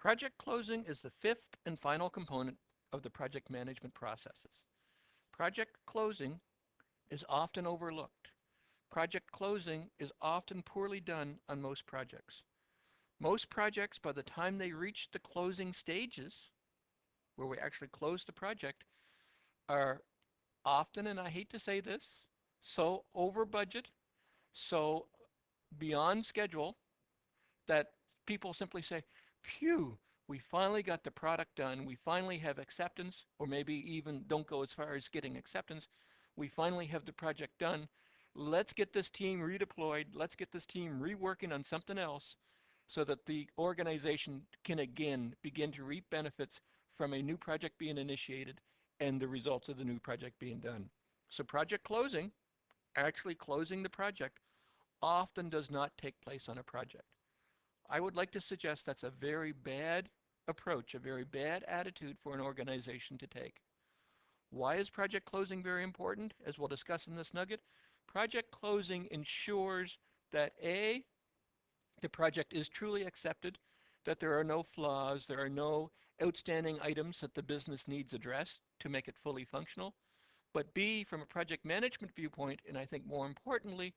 Project closing is the fifth and final component of the project management processes. Project closing is often overlooked. Project closing is often poorly done on most projects. Most projects, by the time they reach the closing stages, where we actually close the project, are often, and I hate to say this, so over budget, so beyond schedule, that people simply say, phew, we finally got the product done. We finally have acceptance, or maybe even don't go as far as getting acceptance. We finally have the project done. Let's get this team redeployed. Let's get this team reworking on something else so that the organization can again begin to reap benefits from a new project being initiated and the results of the new project being done. So project closing, actually closing the project, often does not take place on a project. I would like to suggest that's a very bad approach, a very bad attitude for an organization to take. Why is project closing very important? As we'll discuss in this nugget, project closing ensures that A, the project is truly accepted, that there are no flaws, there are no outstanding items that the business needs addressed to make it fully functional, but B, from a project management viewpoint, and I think more importantly,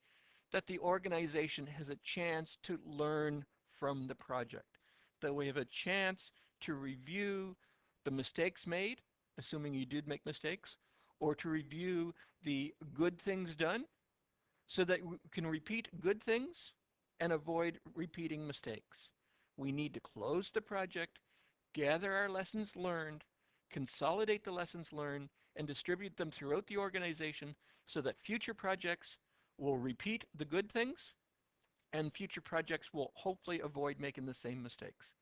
that the organization has a chance to learn from the project, that we have a chance to review the mistakes made, assuming you did make mistakes, or to review the good things done so that we can repeat good things and avoid repeating mistakes. We need to close the project, gather our lessons learned, consolidate the lessons learned, and distribute them throughout the organization so that future projects will repeat the good things and future projects will hopefully avoid making the same mistakes.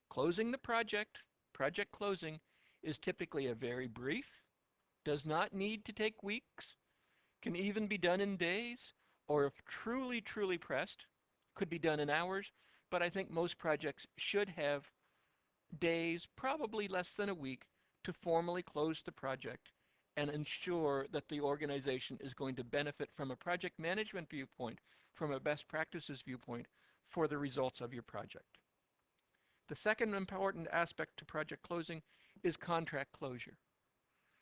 Closing the project, project closing, is typically a very brief, does not need to take weeks, can even be done in days, or if truly, truly pressed, could be done in hours, but I think most projects should have days, probably less than a week, to formally close the project and ensure that the organization is going to benefit from a project management viewpoint, from a best practices viewpoint, for the results of your project. The second important aspect to project closing is contract closure.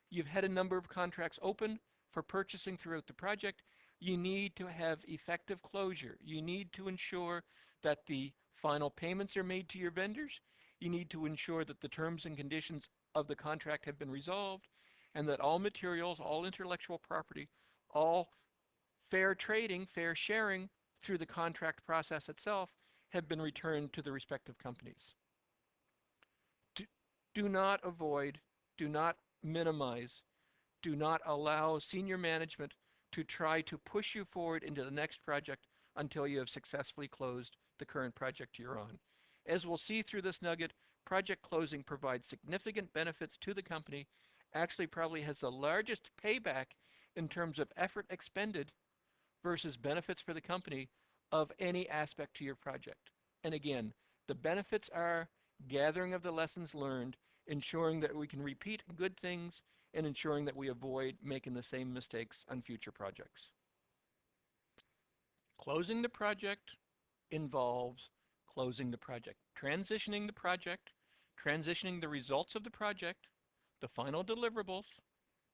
You've had a number of contracts open for purchasing throughout the project. You need to have effective closure. You need to ensure that the final payments are made to your vendors. You need to ensure that the terms and conditions of the contract have been resolved and that all materials, all intellectual property, all fair trading, fair sharing through the contract process itself have been returned to the respective companies. Do not avoid, do not minimize, do not allow senior management to try to push you forward into the next project until you have successfully closed the current project you're on. As we'll see through this nugget, project closing provides significant benefits to the company, actually probably has the largest payback in terms of effort expended versus benefits for the company of any aspect to your project. And again, the benefits are gathering of the lessons learned, ensuring that we can repeat good things, and ensuring that we avoid making the same mistakes on future projects. Closing the project involves closing the project, transitioning the results of the project, the final deliverables,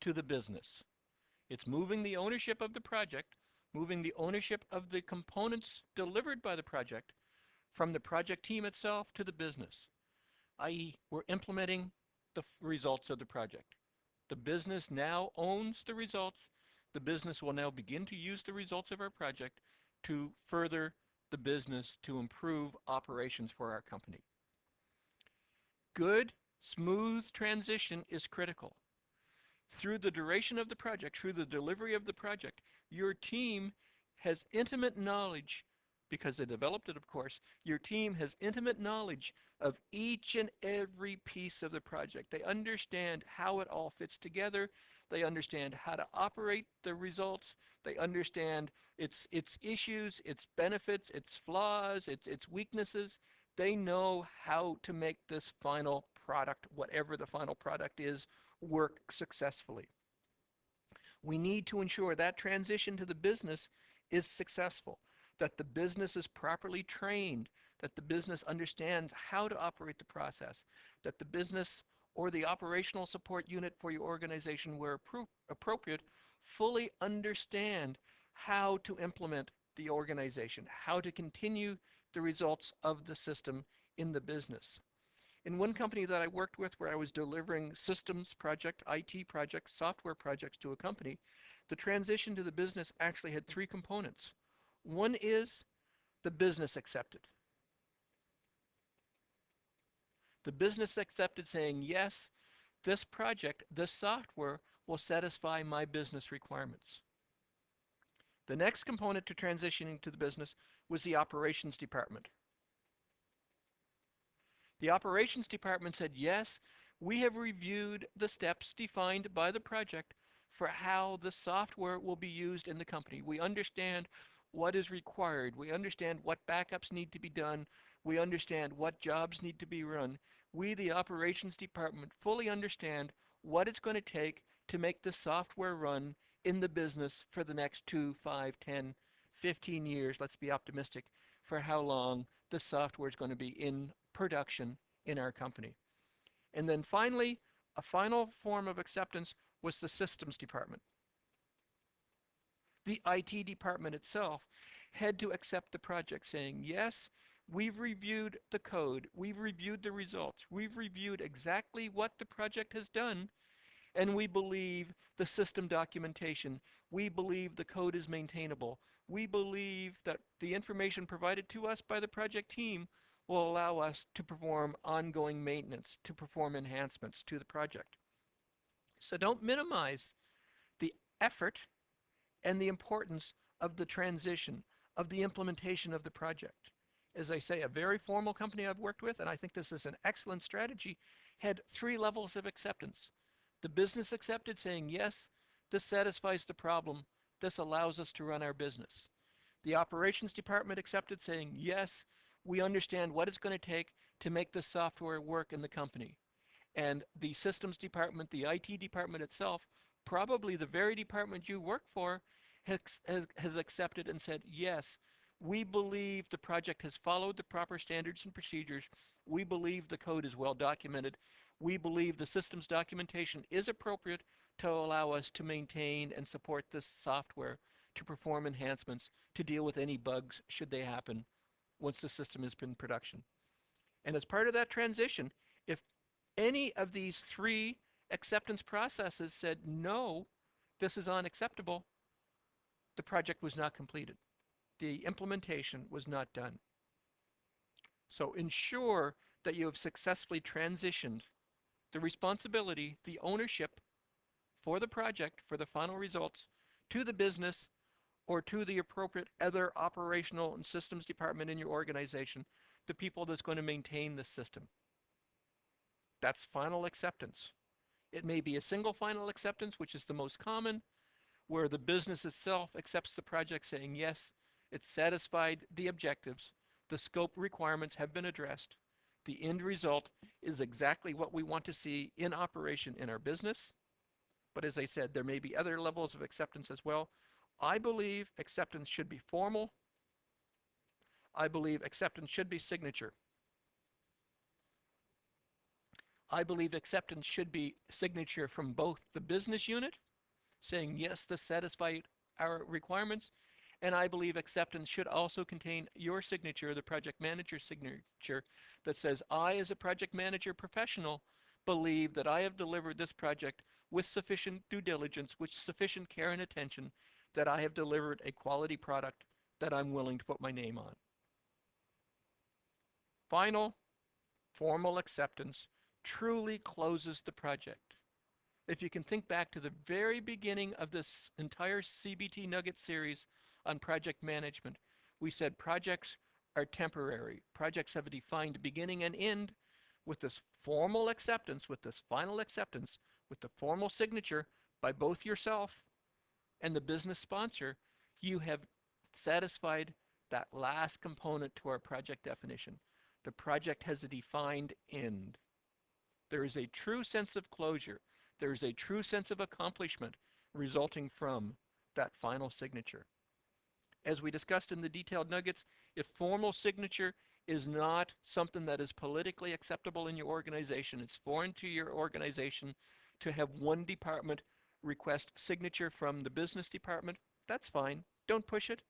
to the business. It's moving the ownership of the project, moving the ownership of the components delivered by the project from the project team itself to the business, i.e., we're implementing the results of the project. The business now owns the results. The business will now begin to use the results of our project to further the business to improve operations for our company. Good, smooth transition is critical. Through the duration of the project, through the delivery of the project, your team has intimate knowledge, because they developed it, of course, your team has intimate knowledge of each and every piece of the project. They understand how it all fits together. They understand how to operate the results. They understand its issues, its benefits, its flaws, its weaknesses. They know how to make this final product, whatever the final product is, work successfully. We need to ensure that transition to the business is successful, that the business is properly trained, that the business understands how to operate the process, that the business or the operational support unit for your organization, where appropriate, fully understand how to implement the organization, how to continue the results of the system in the business. In one company that I worked with where I was delivering systems project, IT projects, software projects to a company, the transition to the business actually had three components. One is the business accepted. The business accepted saying, yes, this project, this software will satisfy my business requirements. The next component to transitioning to the business was the operations department. The operations department said, yes, we have reviewed the steps defined by the project for how the software will be used in the company. We understand what is required. We understand what backups need to be done. We understand what jobs need to be run. We, the operations department, fully understand what it's going to take to make the software run in the business for the next 2, 5, 10, 15 years. Let's be optimistic for how long the software is going to be in production in our company. And then finally, a final form of acceptance was the systems department. The IT department itself had to accept the project, saying, yes, we've reviewed the code, we've reviewed the results, we've reviewed exactly what the project has done, and we believe the system documentation, we believe the code is maintainable, we believe that the information provided to us by the project team will allow us to perform ongoing maintenance, to perform enhancements to the project. So don't minimize the effort and the importance of the transition, of the implementation of the project. As I say, a very formal company I've worked with, and I think this is an excellent strategy, had 3 levels of acceptance. The business accepted, saying, yes, this satisfies the problem, this allows us to run our business. The operations department accepted, saying, yes, we understand what it's going to take to make the software work in the company. And the systems department, the IT department itself, probably the very department you work for, has accepted and said, yes, we believe the project has followed the proper standards and procedures. We believe the code is well documented. We believe the systems documentation is appropriate to allow us to maintain and support this software, to perform enhancements, to deal with any bugs should they happen once the system has been in production. And as part of that transition, if any of these 3 acceptance processes said, no, this is unacceptable, the project was not completed. The implementation was not done. So ensure that you have successfully transitioned the responsibility, the ownership for the project, for the final results, to the business or to the appropriate other operational and systems department in your organization, the people that's going to maintain the system. That's final acceptance. It may be a single final acceptance, which is the most common, where the business itself accepts the project saying, yes, it's satisfied the objectives, the scope requirements have been addressed, the end result is exactly what we want to see in operation in our business. But as I said, there may be other levels of acceptance as well. I believe acceptance should be formal. I believe acceptance should be signature. I believe acceptance should be signature from both the business unit, saying, yes, this satisfies our requirements, and I believe acceptance should also contain your signature, the project manager's signature, that says, I, as a project manager professional, believe that I have delivered this project with sufficient due diligence, with sufficient care and attention, that I have delivered a quality product that I'm willing to put my name on. Final, formal acceptance truly closes the project. If you can think back to the very beginning of this entire CBT Nugget series on project management, we said projects are temporary. Projects have a defined beginning and end. With this formal acceptance, with this final acceptance, with the formal signature by both yourself and the business sponsor, you have satisfied that last component to our project definition. The project has a defined end. There is a true sense of closure. There is a true sense of accomplishment resulting from that final signature. As we discussed in the detailed nuggets, if formal signature is not something that is politically acceptable in your organization. It's foreign to your organization to have one department request signature from the business department. That's fine. Don't push it.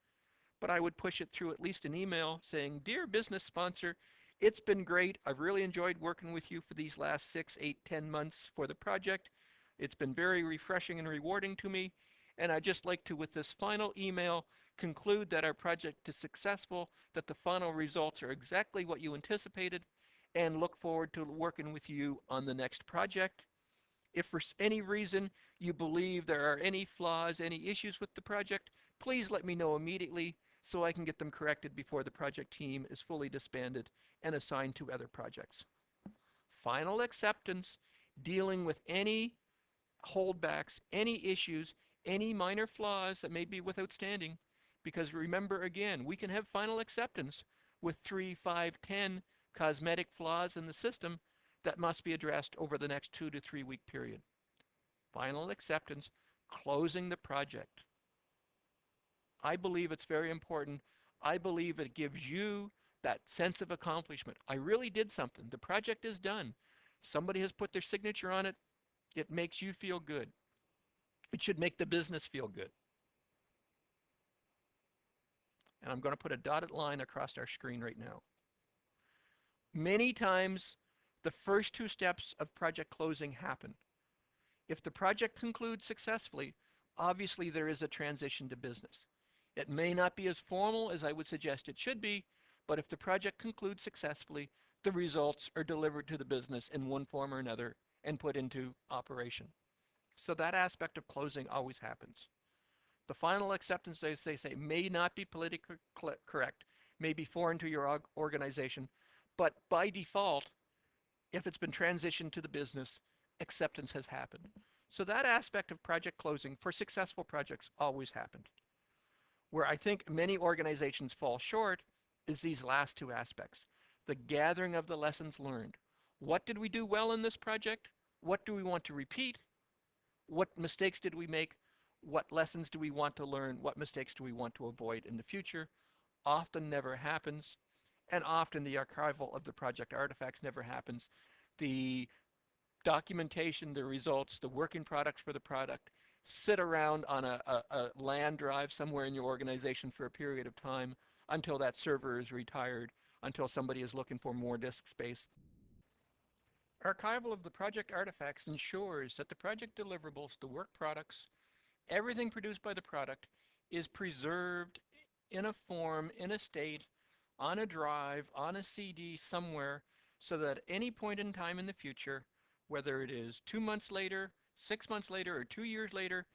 But I would push it through at least an email saying, "Dear business sponsor, it's been great. I've really enjoyed working with you for these last 6, 8, 10 months for the project. It's been very refreshing and rewarding to me. And I'd just like to, with this final email, conclude that our project is successful, that the final results are exactly what you anticipated, and look forward to working with you on the next project. If for any reason you believe there are any flaws, any issues with the project, please let me know immediately so I can get them corrected before the project team is fully disbanded and assigned to other projects." Final acceptance, dealing with any holdbacks, any issues, any minor flaws that may be with outstanding. Because remember again, we can have final acceptance with 3, 5, 10 cosmetic flaws in the system that must be addressed over the next 2 to 3 week period. Final acceptance, closing the project. I believe it's very important. I believe it gives you that sense of accomplishment. I really did something. The project is done. Somebody has put their signature on it. It makes you feel good. It should make the business feel good. And I'm going to put a dotted line across our screen right now. Many times, the first 2 steps of project closing happen. If the project concludes successfully, obviously there is a transition to business. It may not be as formal as I would suggest it should be, but if the project concludes successfully, the results are delivered to the business in one form or another and put into operation. So that aspect of closing always happens. The final acceptance, as they say, may not be politically correct, may be foreign to your organization, but by default, if it's been transitioned to the business, acceptance has happened. So that aspect of project closing for successful projects always happened. Where I think many organizations fall short is these last 2 aspects. The gathering of the lessons learned. What did we do well in this project? What do we want to repeat? What mistakes did we make? What lessons do we want to learn? What mistakes do we want to avoid in the future? Often never happens. And often the archival of the project artifacts never happens. The documentation, the results, the working products for the product sit around on a LAN drive somewhere in your organization for a period of time until that server is retired, until somebody is looking for more disk space. Archival of the project artifacts ensures that the project deliverables, the work products, everything produced by the product is preserved in a form, in a state, on a drive, on a CD somewhere, so that at any point in time in the future, whether it is 2 months later, 6 months later, or 2 years later,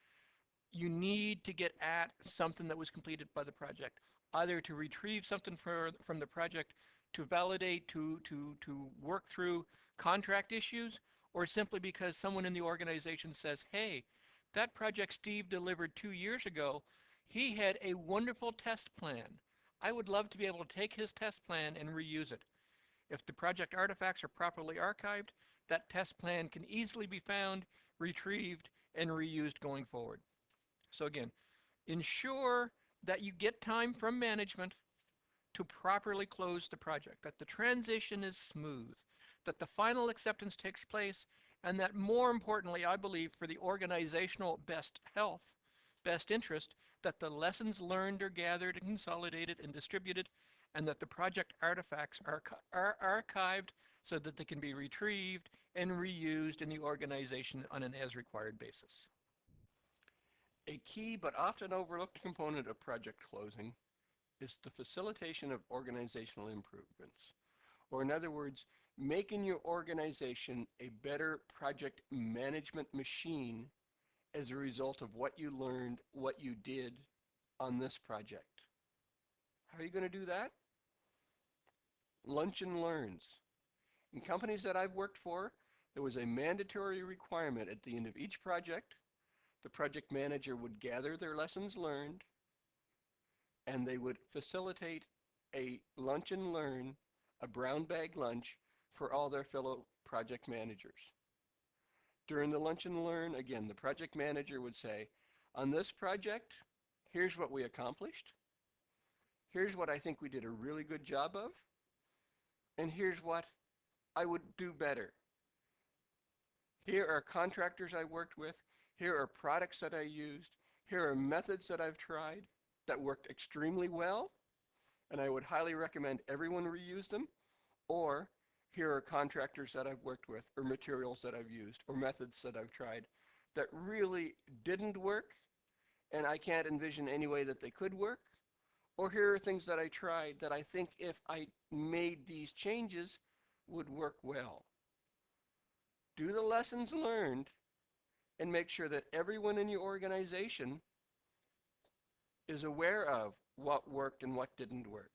you need to get at something that was completed by the project, either to retrieve something from the project, to validate, to work through contract issues, or simply because someone in the organization says, "Hey, that project Steve delivered 2 years ago, he had a wonderful test plan. I would love to be able to take his test plan and reuse it." If the project artifacts are properly archived, that test plan can easily be found, retrieved, and reused going forward. So again, ensure that you get time from management to properly close the project, that the transition is smooth, that the final acceptance takes place, and that more importantly, I believe, for the organizational best health, best interest, that the lessons learned are gathered and consolidated and distributed, and that the project artifacts are archived so that they can be retrieved and reused in the organization on an as-required basis. A key but often overlooked component of project closing is the facilitation of organizational improvements. Or in other words, making your organization a better project management machine as a result of what you learned, what you did on this project. How are you going to do that? Lunch and learns. In companies that I've worked for, there was a mandatory requirement at the end of each project. The project manager would gather their lessons learned, and they would facilitate a lunch and learn, a brown bag lunch, for all their fellow project managers. During the lunch and learn, again, the project manager would say, "On this project, here's what we accomplished. Here's what I think we did a really good job of. and here's what I would do better. Here are contractors I worked with. Here are products that I used. Here are methods that I've tried that worked extremely well, and I would highly recommend everyone reuse them. Or here are contractors that I've worked with, or materials that I've used, or methods that I've tried that really didn't work, and I can't envision any way that they could work. Or here are things that I tried that I think if I made these changes would work well. Do the lessons learned and make sure that everyone in your organization is aware of what worked and what didn't work.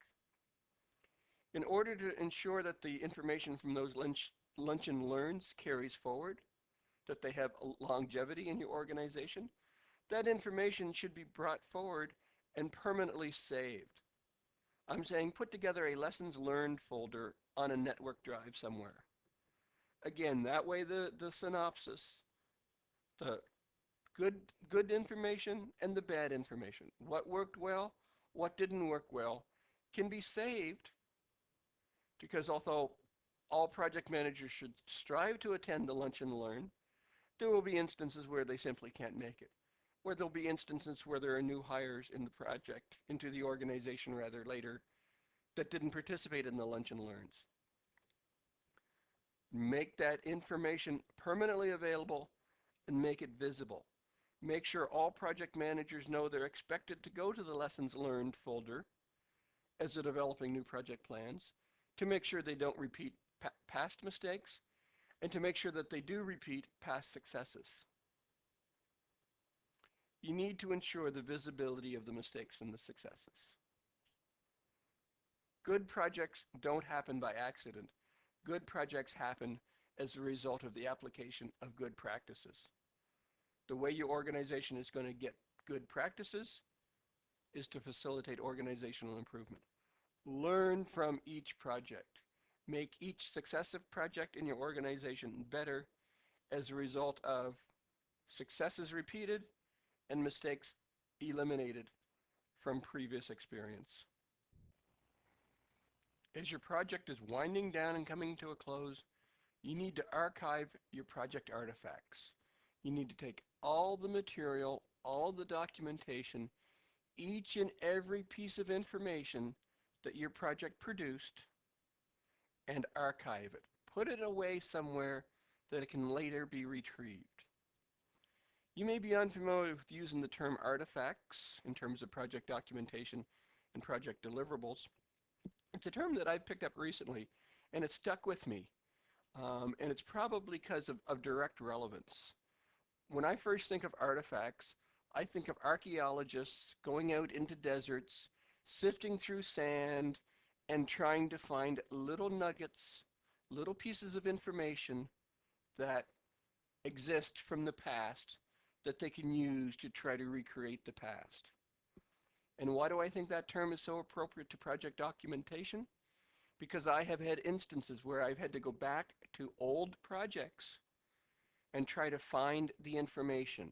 In order to ensure that the information from those lunch and learns carries forward, that they have longevity in your organization, that information should be brought forward and permanently saved. I'm saying put together a lessons learned folder on a network drive somewhere. Again, that way the synopsis, the good information and the bad information, what worked well, what didn't work well, can be saved, because although all project managers should strive to attend the lunch and learn, there will be instances where they simply can't make it, where there'll be instances where there are new hires in the project, into the organization rather, later, that didn't participate in the lunch and learns. Make that information permanently available and make it visible. Make sure all project managers know they're expected to go to the lessons learned folder as they're developing new project plans, to make sure they don't repeat past mistakes, and to make sure that they do repeat past successes. You need to ensure the visibility of the mistakes and the successes. Good projects don't happen by accident. Good projects happen as a result of the application of good practices. The way your organization is going to get good practices is to facilitate organizational improvement. Learn from each project. Make each successive project in your organization better as a result of successes repeated and mistakes eliminated from previous experience. As your project is winding down and coming to a close, you need to archive your project artifacts. You need to take all the material, all the documentation, each and every piece of information that your project produced, and archive it. Put it away somewhere that it can later be retrieved. You may be unfamiliar with using the term artifacts in terms of project documentation and project deliverables. It's a term that I've picked up recently, and it's stuck with me. And it's probably because of direct relevance. When I first think of artifacts, I think of archaeologists going out into deserts, sifting through sand, and trying to find little nuggets, little pieces of information that exist from the past that they can use to try to recreate the past. And why do I think that term is so appropriate to project documentation? Because I have had instances where I've had to go back to old projects and try to find the information.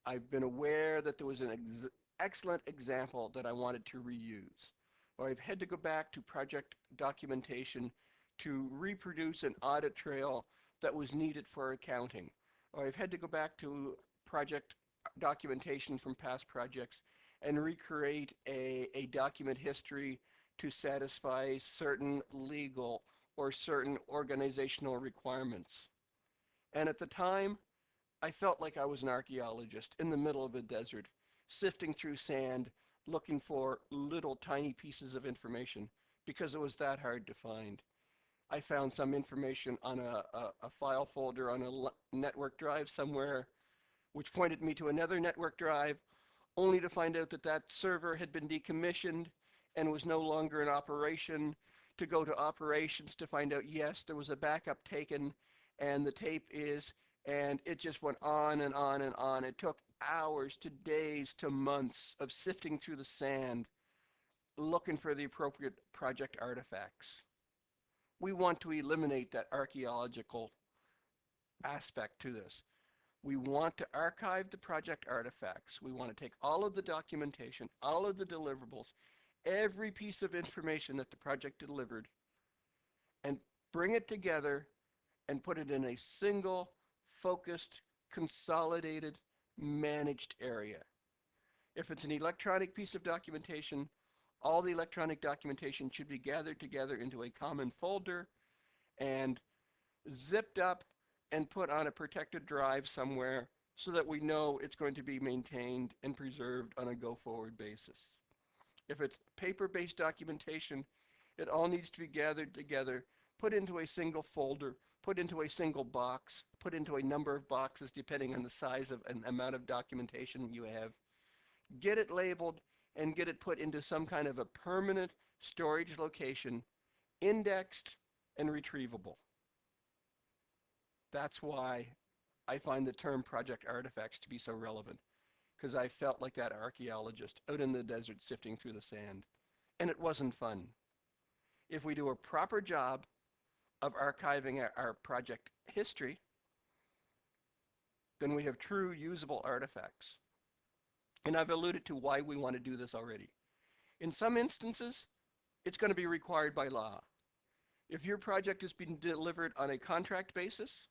I've been aware that there was an excellent example that I wanted to reuse. Or I've had to go back to project documentation to reproduce an audit trail that was needed for accounting. Or I've had to go back to project documentation from past projects and recreate a document history to satisfy certain legal or certain organizational requirements. And at the time, I felt like I was an archaeologist in the middle of a desert, sifting through sand, looking for little tiny pieces of information because it was that hard to find. I found some information on a file folder on a network drive somewhere, which pointed me to another network drive, only to find out that that server had been decommissioned and was no longer in operation, to go to operations to find out, yes, there was a backup taken and the tape is, and it just went on and on and on. It took hours to days to months of sifting through the sand, looking for the appropriate project artifacts. We want to eliminate that archaeological aspect to this. We want to archive the project artifacts. We want to take all of the documentation, all of the deliverables, every piece of information that the project delivered, and bring it together and put it in a single, focused, consolidated, managed area. If it's an electronic piece of documentation, all the electronic documentation should be gathered together into a common folder and zipped up and put on a protected drive somewhere so that we know it's going to be maintained and preserved on a go-forward basis. If it's paper-based documentation, it all needs to be gathered together, put into a single folder, put into a single box, put into a number of boxes depending on the size of and amount of documentation you have. Get it labeled and get it put into some kind of a permanent storage location, indexed and retrievable. That's why I find the term project artifacts to be so relevant, because I felt like that archaeologist out in the desert sifting through the sand, and it wasn't fun. If we do a proper job of archiving our project history, then we have true usable artifacts. And I've alluded to why we want to do this already. In some instances, it's going to be required by law. If your project is being delivered on a contract basis,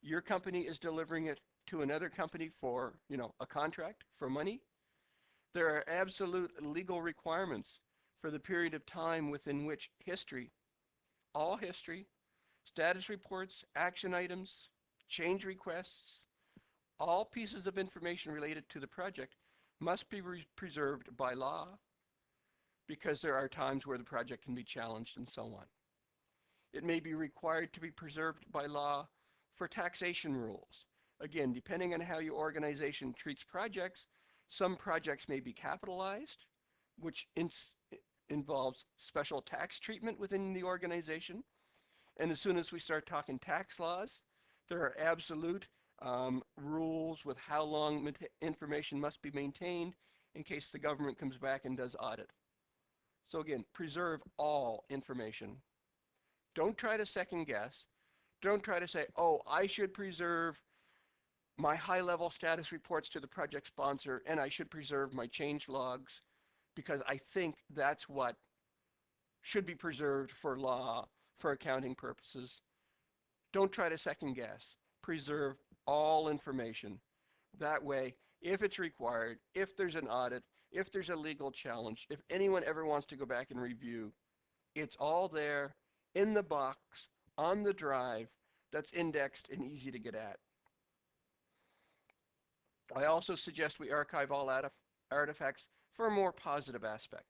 your company is delivering it to another company for, a contract for money, there are absolute legal requirements for the period of time within which history, all history, status reports, action items, change requests, all pieces of information related to the project must be preserved by law, because there are times where the project can be challenged and so on. It may be required to be preserved by law for taxation rules. Again, depending on how your organization treats projects, some projects may be capitalized, which involves special tax treatment within the organization. And as soon as we start talking tax laws, there are absolute rules with how long information must be maintained in case the government comes back and does audit. So again, preserve all information. Don't try to second guess. Don't try to say, oh, I should preserve my high-level status reports to the project sponsor and I should preserve my change logs because I think that's what should be preserved for law, for accounting purposes. Don't try to second guess. Preserve all information. That way, if it's required, if there's an audit, if there's a legal challenge, if anyone ever wants to go back and review, it's all there in the box, on the drive, that's indexed and easy to get at. I also suggest we archive all artifacts for a more positive aspect.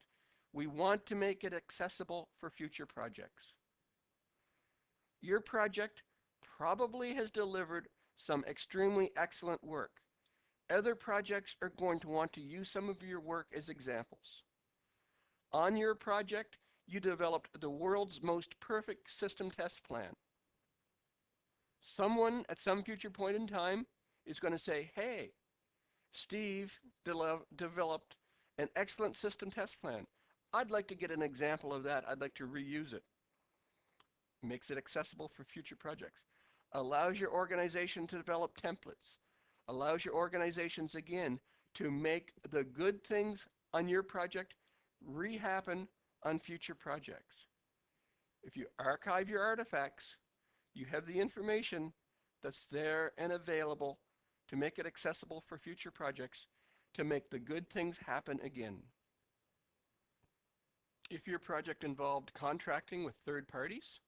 We want to make it accessible for future projects. Your project probably has delivered some extremely excellent work. Other projects are going to want to use some of your work as examples. On your project, you developed the world's most perfect system test plan. Someone at some future point in time is going to say, hey, Steve developed an excellent system test plan. I'd like to get an example of that. I'd like to reuse it. Makes it accessible for future projects. Allows your organization to develop templates. Allows your organizations, again, to make the good things on your project re-happen on future projects. If you archive your artifacts, you have the information that's there and available to make it accessible for future projects, to make the good things happen again. If your project involved contracting with third parties,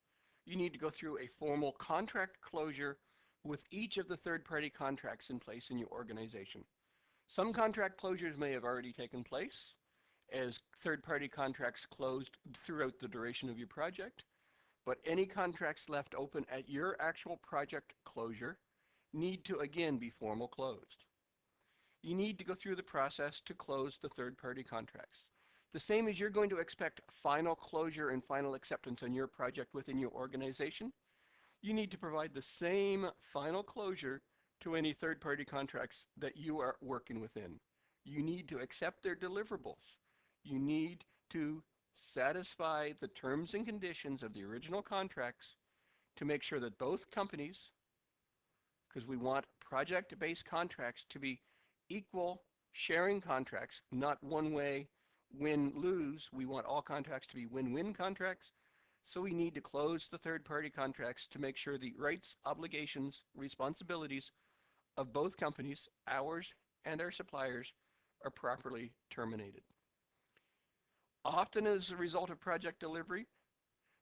you need to go through a formal contract closure with each of the third-party contracts in place in your organization. Some contract closures may have already taken place, as third-party contracts closed throughout the duration of your project, but any contracts left open at your actual project closure need to again be formal closed. You need to go through the process to close the third-party contracts. The same as you're going to expect final closure and final acceptance on your project within your organization, you need to provide the same final closure to any third-party contracts that you are working within. You need to accept their deliverables. You need to satisfy the terms and conditions of the original contracts to make sure that both companies, because we want project-based contracts to be equal sharing contracts, not one-way win-lose. We want all contracts to be win-win contracts. So we need to close the third-party contracts to make sure the rights, obligations, responsibilities of both companies, ours and our suppliers, are properly terminated. Often as a result of project delivery,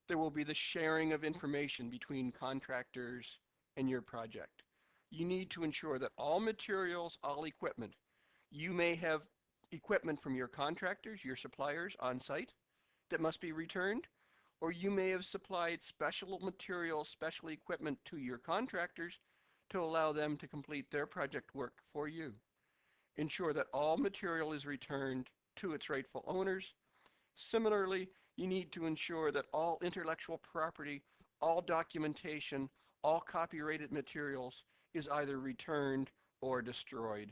there will be the sharing of information between contractors and your project. You need to ensure that all materials, all equipment, you may have equipment from your contractors, your suppliers on site that must be returned, or you may have supplied special material, special equipment to your contractors to allow them to complete their project work for you. Ensure that all material is returned to its rightful owners. Similarly, you need to ensure that all intellectual property, all documentation, all copyrighted materials is either returned or destroyed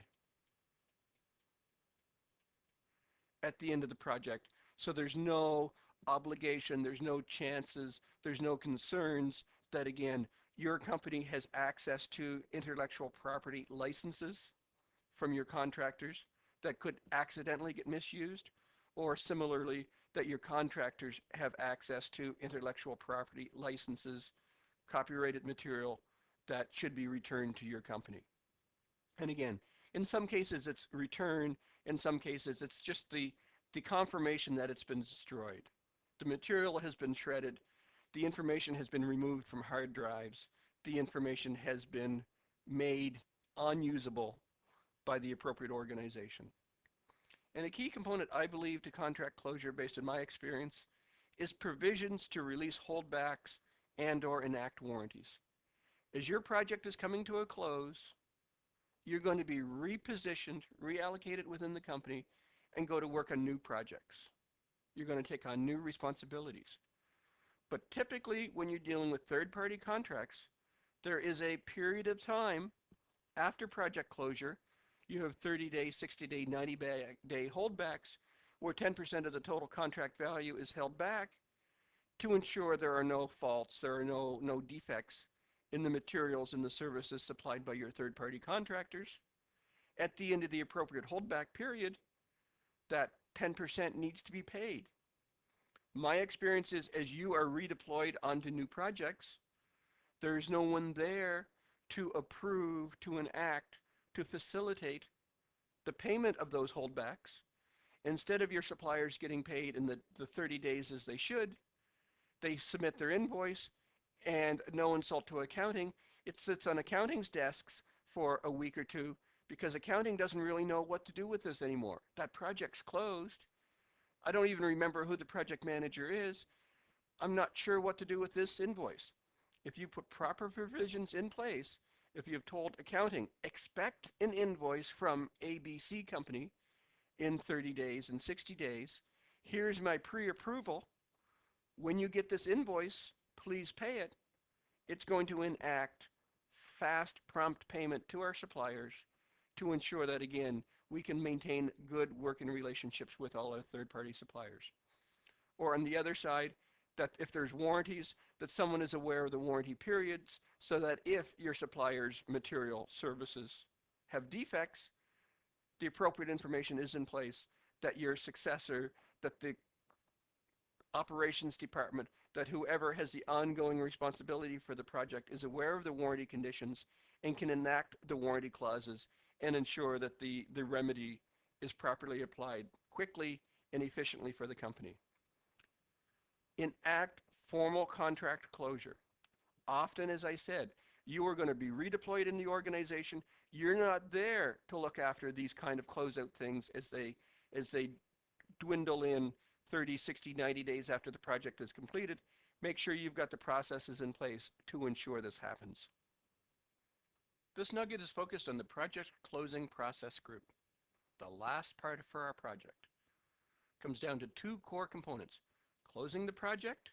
at the end of the project. So there's no obligation, there's no chances, there's no concerns that, again, your company has access to intellectual property licenses from your contractors that could accidentally get misused, or similarly, that your contractors have access to intellectual property licenses, copyrighted material that should be returned to your company. And again, in some cases it's return, in some cases it's just the confirmation that it's been destroyed. The material has been shredded, the information has been removed from hard drives, the information has been made unusable by the appropriate organization. And a key component, I believe, to contract closure, based on my experience, is provisions to release holdbacks and/or enact warranties. As your project is coming to a close, you're going to be repositioned, reallocated within the company, and go to work on new projects. You're going to take on new responsibilities. But typically, when you're dealing with third-party contracts, there is a period of time after project closure. You have 30-day, 60-day, 90-day holdbacks where 10% of the total contract value is held back to ensure there are no faults, there are no defects in the materials and the services supplied by your third-party contractors. At the end of the appropriate holdback period, that 10% needs to be paid. My experience is, as you are redeployed onto new projects, there's no one there to approve, to enact, to facilitate the payment of those holdbacks. Instead of your suppliers getting paid in the 30 days as they should, they submit their invoice, and no insult to accounting, it sits on accounting's desks for a week or two because accounting doesn't really know what to do with this anymore. That project's closed. I don't even remember who the project manager is. I'm not sure what to do with this invoice. If you put proper provisions in place, if you've told accounting, expect an invoice from ABC company in 30 days and 60 days, here's my pre-approval. When you get this invoice, please pay it. It's going to enact fast, prompt payment to our suppliers to ensure that, again, we can maintain good working relationships with all our third-party suppliers. Or on the other side, that if there's warranties, that someone is aware of the warranty periods so that if your supplier's material services have defects, the appropriate information is in place, that your successor, that the operations department, that whoever has the ongoing responsibility for the project is aware of the warranty conditions and can enact the warranty clauses and ensure that the remedy is properly applied quickly and efficiently for the company. Enact formal contract closure. Often, as I said, you are going to be redeployed in the organization. You're not there to look after these kind of closeout things as they dwindle in 30, 60, 90 days after the project is completed. Make sure you've got the processes in place to ensure this happens. This nugget is focused on the project closing process group. The last part for our project comes down to two core components: closing the project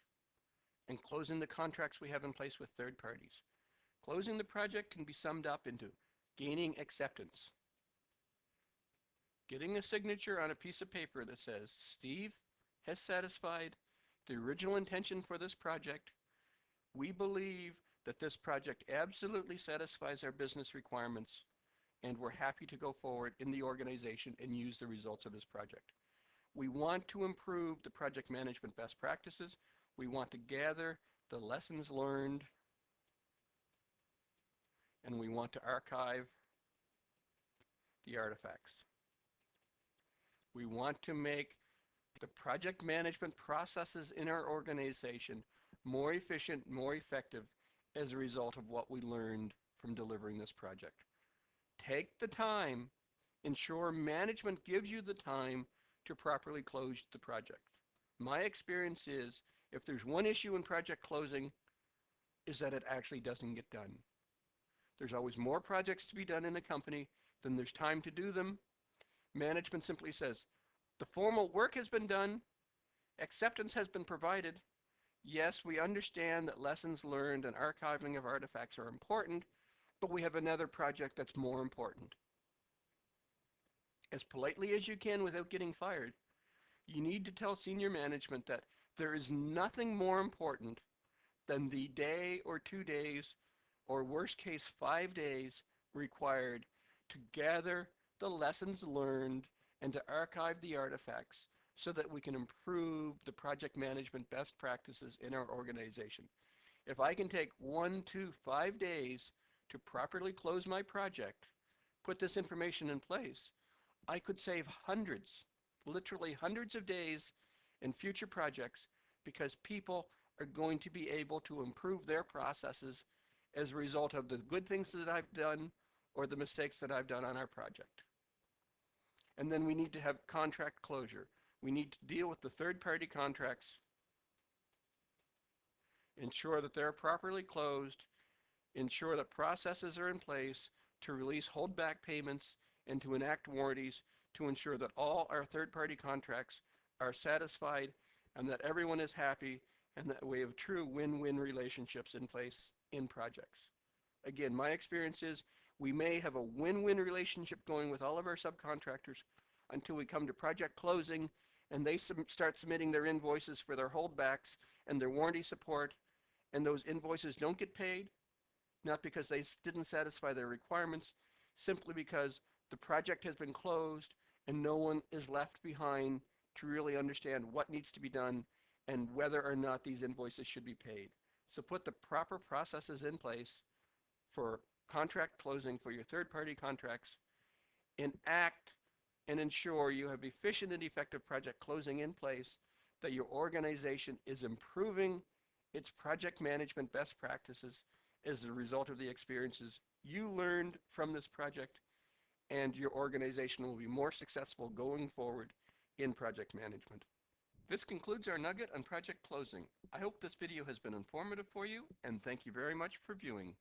and closing the contracts we have in place with third parties. Closing the project can be summed up into gaining acceptance. Getting a signature on a piece of paper that says, Steve has satisfied the original intention for this project. We believe that this project absolutely satisfies our business requirements, and we're happy to go forward in the organization and use the results of this project. We want to improve the project management best practices. We want to gather the lessons learned, and we want to archive the artifacts. We want to make the project management processes in our organization more efficient, more effective as a result of what we learned from delivering this project. Take the time, ensure management gives you the time to properly close the project. My experience is, if there's one issue in project closing, is that it actually doesn't get done. There's always more projects to be done in a company than there's time to do them. Management simply says, the formal work has been done, acceptance has been provided. Yes, we understand that lessons learned and archiving of artifacts are important, but we have another project that's more important. As politely as you can without getting fired, you need to tell senior management that there is nothing more important than the day or 2 days, or worst case 5 days, required to gather the lessons learned and to archive the artifacts so that we can improve the project management best practices in our organization. If I can take 1 to 5 days to properly close my project, put this information in place, I could save hundreds, literally hundreds of days in future projects, because people are going to be able to improve their processes as a result of the good things that I've done or the mistakes that I've done on our project. And then we need to have contract closure. We need to deal with the third-party contracts, ensure that they're properly closed, ensure that processes are in place to release holdback payments and to enact warranties to ensure that all our third-party contracts are satisfied and that everyone is happy and that we have true win-win relationships in place in projects. Again, my experience is we may have a win-win relationship going with all of our subcontractors until we come to project closing and they start submitting their invoices for their holdbacks and their warranty support, and those invoices don't get paid, not because they didn't satisfy their requirements, simply because the project has been closed and no one is left behind to really understand what needs to be done and whether or not these invoices should be paid. So put the proper processes in place for contract closing for your third-party contracts, enact and ensure you have efficient and effective project closing in place, that your organization is improving its project management best practices as a result of the experiences you learned from this project, and your organization will be more successful going forward in project management. This concludes our nugget on project closing. I hope this video has been informative for you, and thank you very much for viewing.